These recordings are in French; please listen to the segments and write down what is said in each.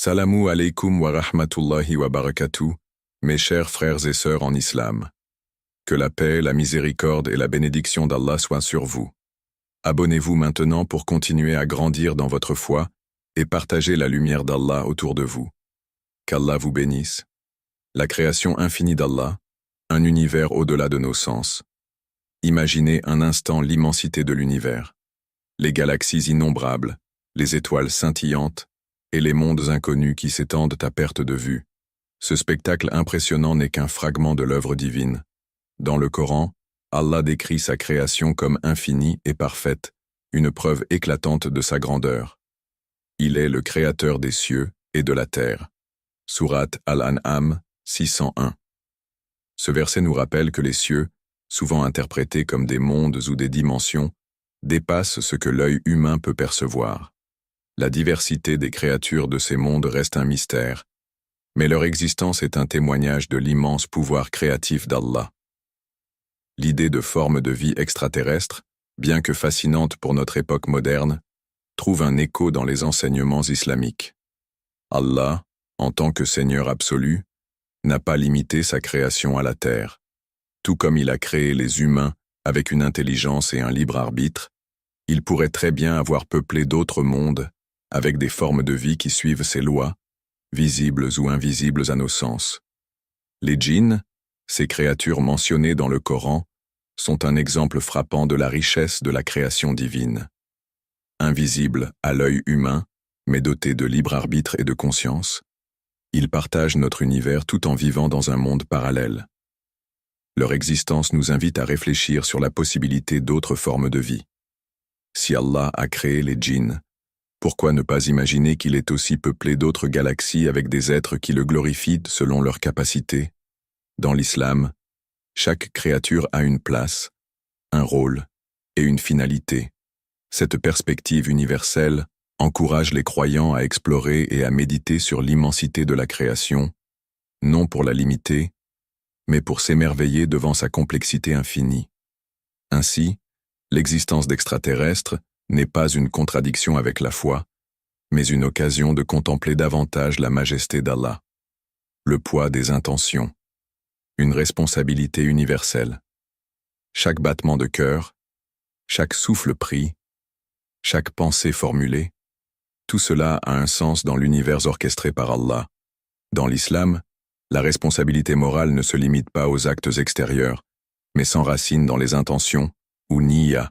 Salamu alaykum wa rahmatullahi wa barakatuh, mes chers frères et sœurs en islam. Que la paix, la miséricorde et la bénédiction d'Allah soient sur vous. Abonnez-vous maintenant pour continuer à grandir dans votre foi et partager la lumière d'Allah autour de vous. Qu'Allah vous bénisse. La création infinie d'Allah, un univers au-delà de nos sens. Imaginez un instant l'immensité de l'univers. Les galaxies innombrables, les étoiles scintillantes, et les mondes inconnus qui s'étendent à perte de vue. Ce spectacle impressionnant n'est qu'un fragment de l'œuvre divine. Dans le Coran, Allah décrit sa création comme infinie et parfaite, une preuve éclatante de sa grandeur. Il est le créateur des cieux et de la terre. Sourate Al-An'am 601. Ce verset nous rappelle que les cieux, souvent interprétés comme des mondes ou des dimensions, dépassent ce que l'œil humain peut percevoir. La diversité des créatures de ces mondes reste un mystère, mais leur existence est un témoignage de l'immense pouvoir créatif d'Allah. L'idée de forme de vie extraterrestre, bien que fascinante pour notre époque moderne, trouve un écho dans les enseignements islamiques. Allah, en tant que Seigneur absolu, n'a pas limité sa création à la terre. Tout comme il a créé les humains avec une intelligence et un libre arbitre, il pourrait très bien avoir peuplé d'autres mondes avec des formes de vie qui suivent ses lois, visibles ou invisibles à nos sens. Les djinns, ces créatures mentionnées dans le Coran, sont un exemple frappant de la richesse de la création divine. Invisibles à l'œil humain, mais dotés de libre arbitre et de conscience, ils partagent notre univers tout en vivant dans un monde parallèle. Leur existence nous invite à réfléchir sur la possibilité d'autres formes de vie. Si Allah a créé les djinns, pourquoi ne pas imaginer qu'il est aussi peuplé d'autres galaxies avec des êtres qui le glorifient selon leurs capacités? Dans l'islam, chaque créature a une place, un rôle et une finalité. Cette perspective universelle encourage les croyants à explorer et à méditer sur l'immensité de la création, non pour la limiter, mais pour s'émerveiller devant sa complexité infinie. Ainsi, l'existence d'extraterrestres n'est pas une contradiction avec la foi, mais une occasion de contempler davantage la majesté d'Allah. Le poids des intentions. Une responsabilité universelle. Chaque battement de cœur, chaque souffle pris, chaque pensée formulée, tout cela a un sens dans l'univers orchestré par Allah. Dans l'islam, la responsabilité morale ne se limite pas aux actes extérieurs, mais s'enracine dans les intentions, ou niyya.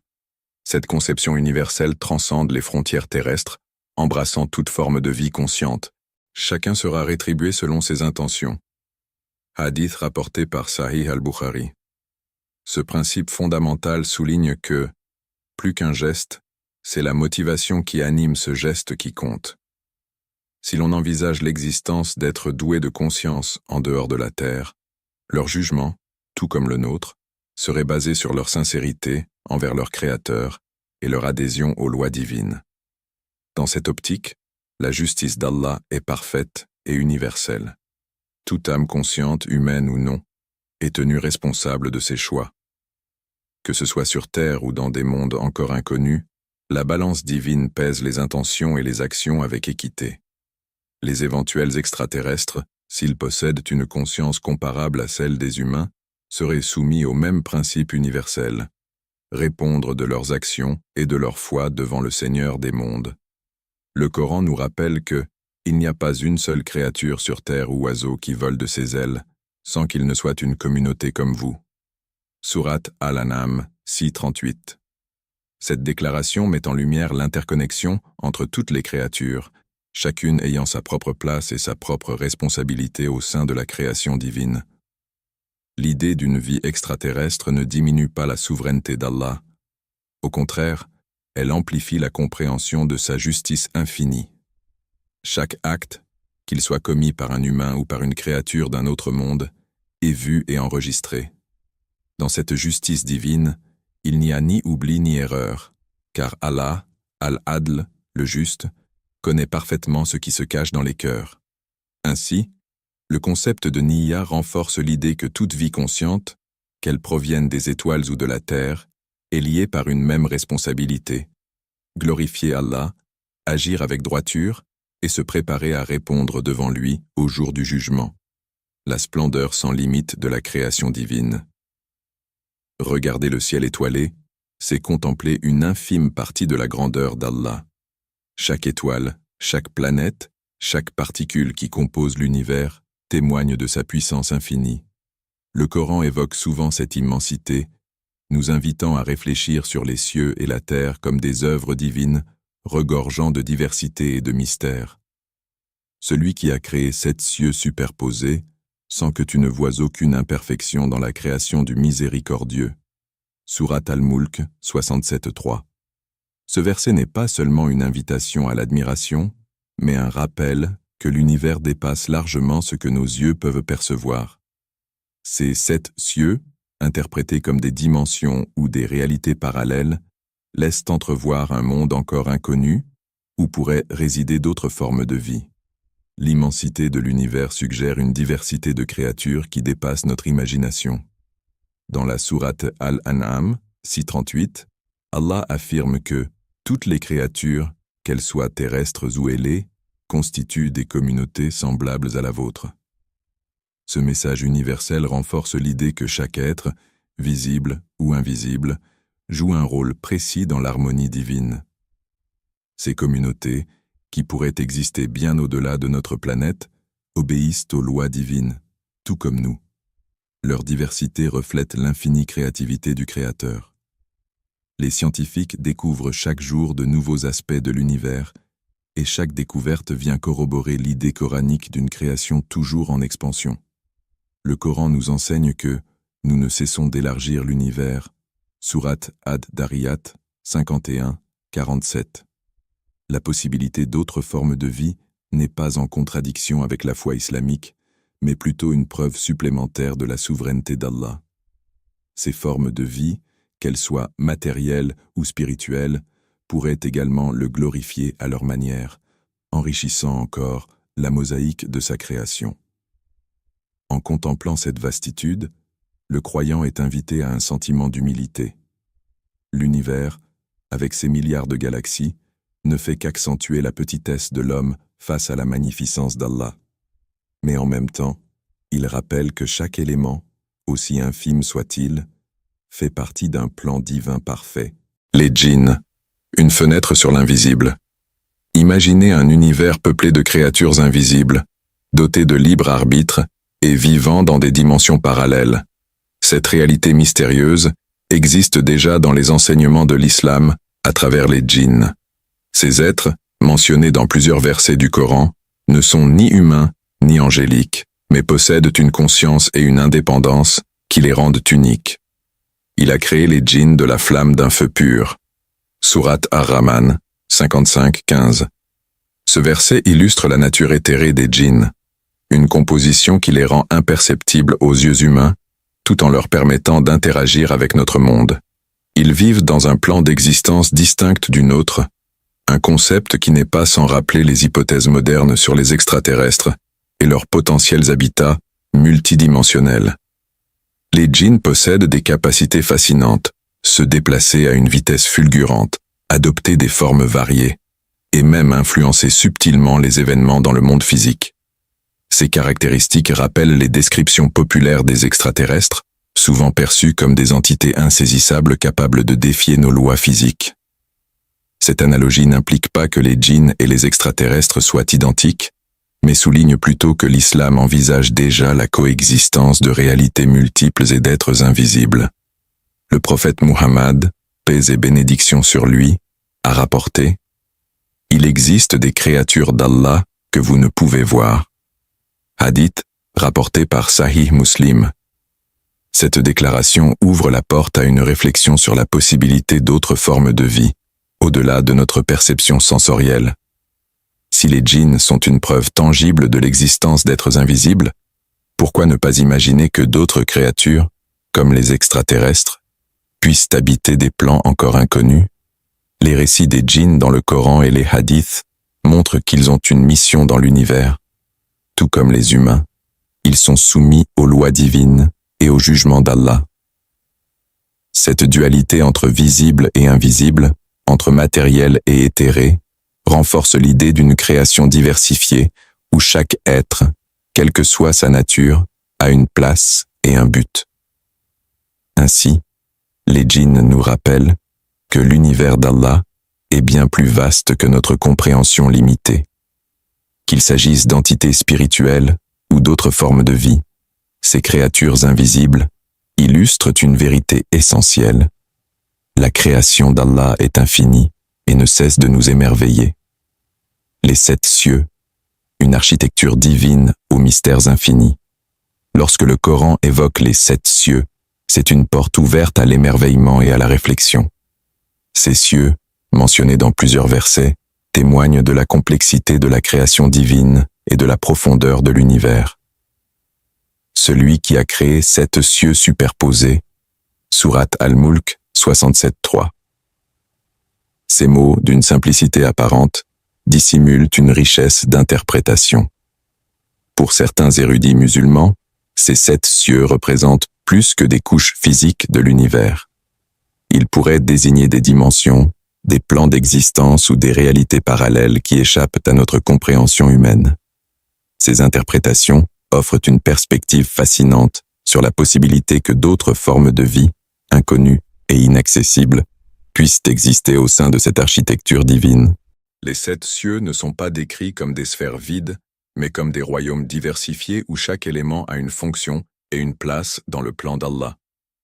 Cette conception universelle transcende les frontières terrestres, embrassant toute forme de vie consciente. Chacun sera rétribué selon ses intentions. Hadith rapporté par Sahih al-Bukhari. Ce principe fondamental souligne que, plus qu'un geste, c'est la motivation qui anime ce geste qui compte. Si l'on envisage l'existence d'êtres doués de conscience en dehors de la terre, leur jugement, tout comme le nôtre, serait basé sur leur sincérité envers leur Créateur et leur adhésion aux lois divines. Dans cette optique, la justice d'Allah est parfaite et universelle. Toute âme consciente, humaine ou non, est tenue responsable de ses choix. Que ce soit sur terre ou dans des mondes encore inconnus, la balance divine pèse les intentions et les actions avec équité. Les éventuels extraterrestres, s'ils possèdent une conscience comparable à celle des humains, seraient soumis au même principe universel, répondre de leurs actions et de leur foi devant le Seigneur des mondes. Le Coran nous rappelle que il n'y a pas une seule créature sur terre ou oiseau qui vole de ses ailes, sans qu'il ne soit une communauté comme vous. Sourate Al-An'am 6:38. Cette déclaration met en lumière l'interconnexion entre toutes les créatures, chacune ayant sa propre place et sa propre responsabilité au sein de la création divine. L'idée d'une vie extraterrestre ne diminue pas la souveraineté d'Allah. Au contraire, elle amplifie la compréhension de sa justice infinie. Chaque acte, qu'il soit commis par un humain ou par une créature d'un autre monde, est vu et enregistré. Dans cette justice divine, il n'y a ni oubli ni erreur, car Allah, Al-Adl, le juste, connaît parfaitement ce qui se cache dans les cœurs. Ainsi, le concept de niyya renforce l'idée que toute vie consciente, qu'elle provienne des étoiles ou de la terre, est liée par une même responsabilité. Glorifier Allah, agir avec droiture et se préparer à répondre devant lui au jour du jugement. La splendeur sans limite de la création divine. Regarder le ciel étoilé, c'est contempler une infime partie de la grandeur d'Allah. Chaque étoile, chaque planète, chaque particule qui compose l'univers témoigne de sa puissance infinie. Le Coran évoque souvent cette immensité, nous invitant à réfléchir sur les cieux et la terre comme des œuvres divines, regorgeant de diversité et de mystère. Celui qui a créé 7 cieux superposés, sans que tu ne vois aucune imperfection dans la création du miséricordieux. Sourate Al-Mulk 67.3. Ce verset n'est pas seulement une invitation à l'admiration, mais un rappel que l'univers dépasse largement ce que nos yeux peuvent percevoir. Ces 7 cieux, interprétés comme des dimensions ou des réalités parallèles, laissent entrevoir un monde encore inconnu, où pourraient résider d'autres formes de vie. L'immensité de l'univers suggère une diversité de créatures qui dépasse notre imagination. Dans la sourate Al-An'am, 6.38, Allah affirme que toutes les créatures, qu'elles soient terrestres ou ailées, constituent des communautés semblables à la vôtre. Ce message universel renforce l'idée que chaque être, visible ou invisible, joue un rôle précis dans l'harmonie divine. Ces communautés, qui pourraient exister bien au-delà de notre planète, obéissent aux lois divines, tout comme nous. Leur diversité reflète l'infinie créativité du Créateur. Les scientifiques découvrent chaque jour de nouveaux aspects de l'univers, et chaque découverte vient corroborer l'idée coranique d'une création toujours en expansion. Le Coran nous enseigne que nous ne cessons d'élargir l'univers. Sourate Ad-Dariyat 51-47. La possibilité d'autres formes de vie n'est pas en contradiction avec la foi islamique, mais plutôt une preuve supplémentaire de la souveraineté d'Allah. Ces formes de vie, qu'elles soient matérielles ou spirituelles, pourraient également le glorifier à leur manière, enrichissant encore la mosaïque de sa création. En contemplant cette vastitude, le croyant est invité à un sentiment d'humilité. L'univers, avec ses milliards de galaxies, ne fait qu'accentuer la petitesse de l'homme face à la magnificence d'Allah. Mais en même temps, il rappelle que chaque élément, aussi infime soit-il, fait partie d'un plan divin parfait. Les djinns, une fenêtre sur l'invisible. Imaginez un univers peuplé de créatures invisibles, doté de libre arbitre et vivant dans des dimensions parallèles. Cette réalité mystérieuse existe déjà dans les enseignements de l'islam à travers les djinns. Ces êtres, mentionnés dans plusieurs versets du Coran, ne sont ni humains ni angéliques, mais possèdent une conscience et une indépendance qui les rendent uniques. Il a créé les djinns de la flamme d'un feu pur. Sourate Ar-Rahman 55-15. Ce verset illustre la nature éthérée des djinns, une composition qui les rend imperceptibles aux yeux humains, tout en leur permettant d'interagir avec notre monde. Ils vivent dans un plan d'existence distinct du nôtre, un concept qui n'est pas sans rappeler les hypothèses modernes sur les extraterrestres et leurs potentiels habitats multidimensionnels. Les djinns possèdent des capacités fascinantes, se déplacer à une vitesse fulgurante, adopter des formes variées, et même influencer subtilement les événements dans le monde physique. Ces caractéristiques rappellent les descriptions populaires des extraterrestres, souvent perçus comme des entités insaisissables capables de défier nos lois physiques. Cette analogie n'implique pas que les djinns et les extraterrestres soient identiques, mais souligne plutôt que l'islam envisage déjà la coexistence de réalités multiples et d'êtres invisibles. Le prophète Muhammad, paix et bénédiction sur lui, a rapporté « Il existe des créatures d'Allah que vous ne pouvez voir ». Hadith, rapporté par Sahih Muslim. Cette déclaration ouvre la porte à une réflexion sur la possibilité d'autres formes de vie, au-delà de notre perception sensorielle. Si les djinns sont une preuve tangible de l'existence d'êtres invisibles, pourquoi ne pas imaginer que d'autres créatures, comme les extraterrestres, puissent habiter des plans encore inconnus? Les récits des djinns dans le Coran et les hadiths montrent qu'ils ont une mission dans l'univers. Tout comme les humains, ils sont soumis aux lois divines et au jugement d'Allah. Cette dualité entre visible et invisible, entre matériel et éthéré, renforce l'idée d'une création diversifiée où chaque être, quelle que soit sa nature, a une place et un but. Ainsi, les djinns nous rappellent que l'univers d'Allah est bien plus vaste que notre compréhension limitée. Qu'il s'agisse d'entités spirituelles ou d'autres formes de vie, ces créatures invisibles illustrent une vérité essentielle. La création d'Allah est infinie et ne cesse de nous émerveiller. Les 7 cieux, une architecture divine aux mystères infinis. Lorsque le Coran évoque les 7 cieux, c'est une porte ouverte à l'émerveillement et à la réflexion. Ces cieux, mentionnés dans plusieurs versets, témoignent de la complexité de la création divine et de la profondeur de l'univers. Celui qui a créé 7 cieux superposés, Sourate Al-Mulk 67.3. Ces mots, d'une simplicité apparente, dissimulent une richesse d'interprétation. Pour certains érudits musulmans, ces 7 cieux représentent plus que des couches physiques de l'univers. Ils pourraient désigner des dimensions, des plans d'existence ou des réalités parallèles qui échappent à notre compréhension humaine. Ces interprétations offrent une perspective fascinante sur la possibilité que d'autres formes de vie, inconnues et inaccessibles, puissent exister au sein de cette architecture divine. Les 7 cieux ne sont pas décrits comme des sphères vides, mais comme des royaumes diversifiés où chaque élément a une fonction et une place dans le plan d'Allah.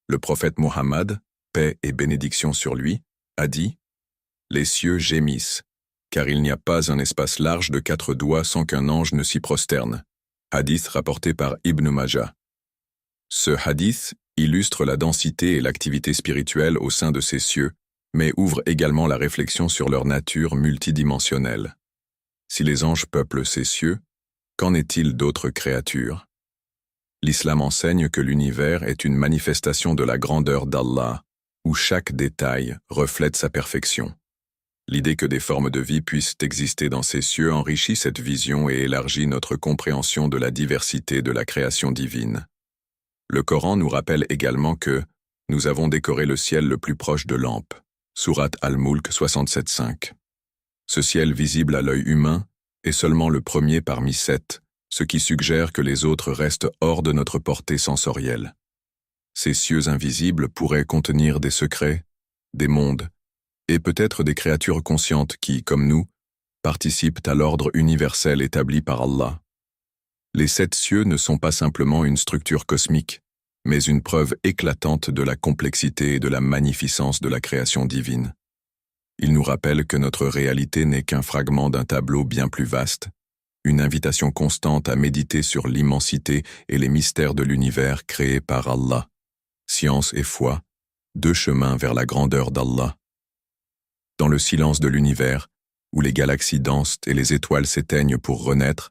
Le prophète Mohammed, paix et bénédiction sur lui, a dit « Les cieux gémissent, car il n'y a pas un espace large de 4 doigts sans qu'un ange ne s'y prosterne. » Hadith rapporté par Ibn Majah. Ce hadith illustre la densité et l'activité spirituelle au sein de ces cieux, mais ouvre également la réflexion sur leur nature multidimensionnelle. Si les anges peuplent ces cieux, qu'en est-il d'autres créatures? L'islam enseigne que l'univers est une manifestation de la grandeur d'Allah, où chaque détail reflète sa perfection. L'idée que des formes de vie puissent exister dans ces cieux enrichit cette vision et élargit notre compréhension de la diversité de la création divine. Le Coran nous rappelle également que nous avons décoré le ciel le plus proche de lampes. Sourate Al-Mulk 67.5. Ce ciel visible à l'œil humain est seulement le premier parmi 7, ce qui suggère que les autres restent hors de notre portée sensorielle. Ces cieux invisibles pourraient contenir des secrets, des mondes, et peut-être des créatures conscientes qui, comme nous, participent à l'ordre universel établi par Allah. Les 7 cieux ne sont pas simplement une structure cosmique, mais une preuve éclatante de la complexité et de la magnificence de la création divine. Ils nous rappellent que notre réalité n'est qu'un fragment d'un tableau bien plus vaste, une invitation constante à méditer sur l'immensité et les mystères de l'univers créé par Allah. Science et foi, 2 chemins vers la grandeur d'Allah. Dans le silence de l'univers, où les galaxies dansent et les étoiles s'éteignent pour renaître,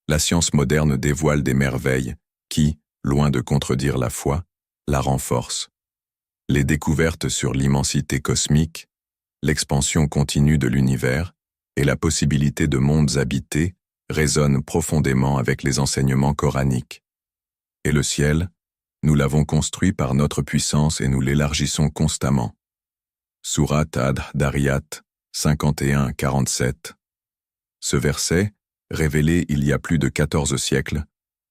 la science moderne dévoile des merveilles qui, loin de contredire la foi, la renforcent. Les découvertes sur l'immensité cosmique, l'expansion continue de l'univers et la possibilité de mondes habités résonnent profondément avec les enseignements coraniques. Et le ciel, nous l'avons construit par notre puissance et nous l'élargissons constamment. Sourate Ad-Dariyat 51-47. Ce verset, révélé il y a plus de 14 siècles,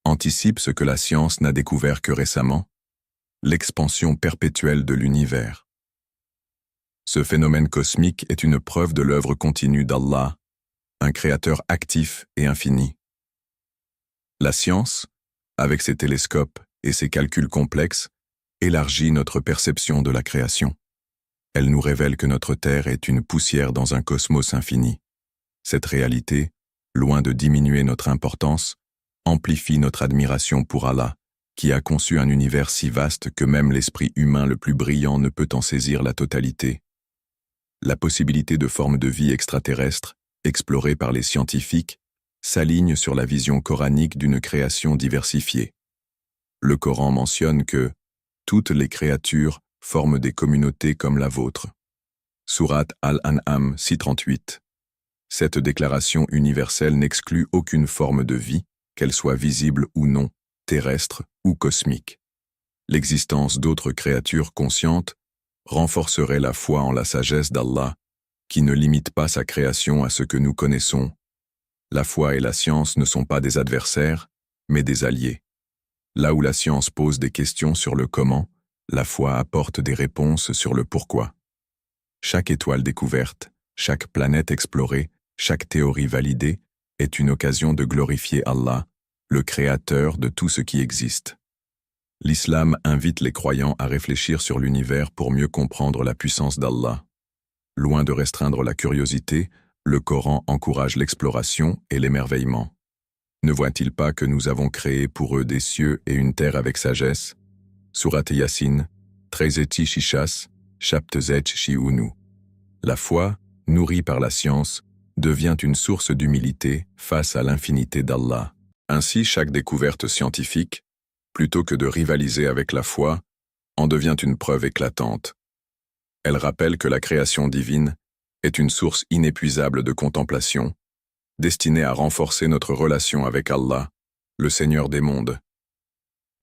anticipe ce que la science n'a découvert que récemment, l'expansion perpétuelle de l'univers. Ce phénomène cosmique est une preuve de l'œuvre continue d'Allah, un créateur actif et infini. La science, avec ses télescopes et ses calculs complexes, élargit notre perception de la création. Elle nous révèle que notre Terre est une poussière dans un cosmos infini. Cette réalité, loin de diminuer notre importance, amplifie notre admiration pour Allah, qui a conçu un univers si vaste que même l'esprit humain le plus brillant ne peut en saisir la totalité. La possibilité de formes de vie extraterrestres, explorée par les scientifiques, s'aligne sur la vision coranique d'une création diversifiée. Le Coran mentionne que toutes les créatures forment des communautés comme la vôtre. Sourate Al-An'am 6.38. Cette déclaration universelle n'exclut aucune forme de vie, qu'elle soit visible ou non, terrestre ou cosmique. L'existence d'autres créatures conscientes renforcerait la foi en la sagesse d'Allah qui ne limite pas sa création à ce que nous connaissons. La foi et la science ne sont pas des adversaires, mais des alliés. Là où la science pose des questions sur le comment, la foi apporte des réponses sur le pourquoi. Chaque étoile découverte, chaque planète explorée, chaque théorie validée est une occasion de glorifier Allah, le créateur de tout ce qui existe. L'islam invite les croyants à réfléchir sur l'univers pour mieux comprendre la puissance d'Allah. Loin de restreindre la curiosité, le Coran encourage l'exploration et l'émerveillement. Ne voient-ils pas que nous avons créé pour eux des cieux et une terre avec sagesse? Surat Yasin, 13 Shishas, Chaptezet Shiunu. La foi, nourrie par la science, devient une source d'humilité face à l'infinité d'Allah. Ainsi, chaque découverte scientifique, plutôt que de rivaliser avec la foi, en devient une preuve éclatante. Elle rappelle que la création divine est une source inépuisable de contemplation, destinée à renforcer notre relation avec Allah, le Seigneur des mondes.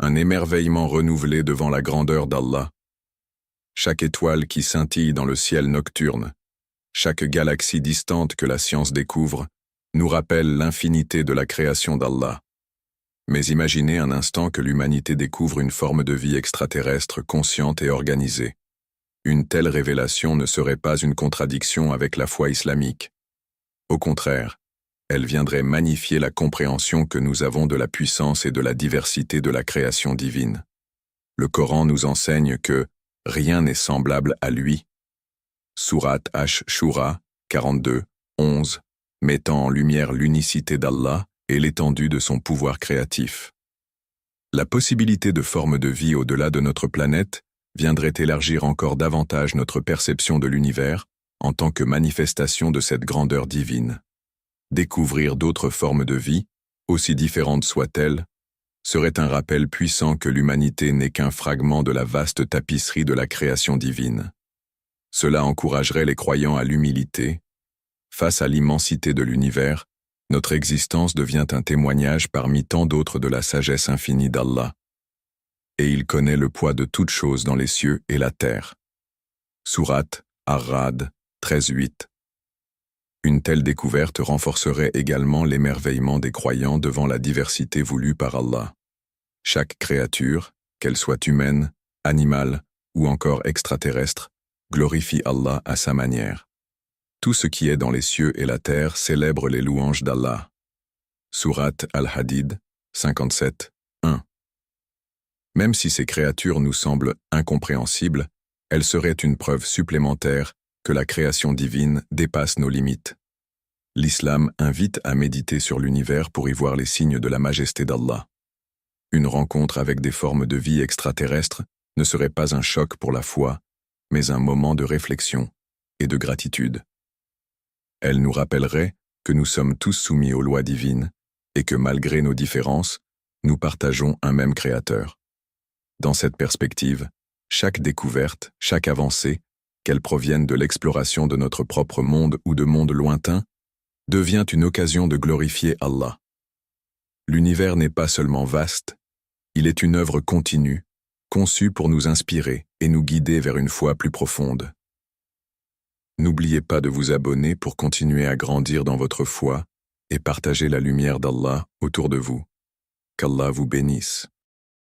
Un émerveillement renouvelé devant la grandeur d'Allah. Chaque étoile qui scintille dans le ciel nocturne, chaque galaxie distante que la science découvre, nous rappelle l'infinité de la création d'Allah. Mais imaginez un instant que l'humanité découvre une forme de vie extraterrestre consciente et organisée. Une telle révélation ne serait pas une contradiction avec la foi islamique. Au contraire, elle viendrait magnifier la compréhension que nous avons de la puissance et de la diversité de la création divine. Le Coran nous enseigne que rien n'est semblable à lui. Surat Ash-Shura 42, 11, mettant en lumière l'unicité d'Allah et l'étendue de son pouvoir créatif. La possibilité de formes de vie au-delà de notre planète viendrait élargir encore davantage notre perception de l'univers en tant que manifestation de cette grandeur divine. Découvrir d'autres formes de vie, aussi différentes soient-elles, serait un rappel puissant que l'humanité n'est qu'un fragment de la vaste tapisserie de la création divine. Cela encouragerait les croyants à l'humilité. Face à l'immensité de l'univers, notre existence devient un témoignage parmi tant d'autres de la sagesse infinie d'Allah. Et il connaît le poids de toutes choses dans les cieux et la terre. Surat Ar-Ra'd 13:8. Une telle découverte renforcerait également l'émerveillement des croyants devant la diversité voulue par Allah. Chaque créature, qu'elle soit humaine, animale ou encore extraterrestre, glorifie Allah à sa manière. Tout ce qui est dans les cieux et la terre célèbre les louanges d'Allah. Surat Al-Hadid 57, 1. Même si ces créatures nous semblent incompréhensibles, elles seraient une preuve supplémentaire que la création divine dépasse nos limites. L'islam invite à méditer sur l'univers pour y voir les signes de la majesté d'Allah. Une rencontre avec des formes de vie extraterrestres ne serait pas un choc pour la foi, mais un moment de réflexion et de gratitude. Elle nous rappellerait que nous sommes tous soumis aux lois divines et que malgré nos différences, nous partageons un même Créateur. Dans cette perspective, chaque découverte, chaque avancée, qu'elle provienne de l'exploration de notre propre monde ou de mondes lointains, devient une occasion de glorifier Allah. L'univers n'est pas seulement vaste, il est une œuvre continue, conçue pour nous inspirer et nous guider vers une foi plus profonde. N'oubliez pas de vous abonner pour continuer à grandir dans votre foi et partager la lumière d'Allah autour de vous. Qu'Allah vous bénisse.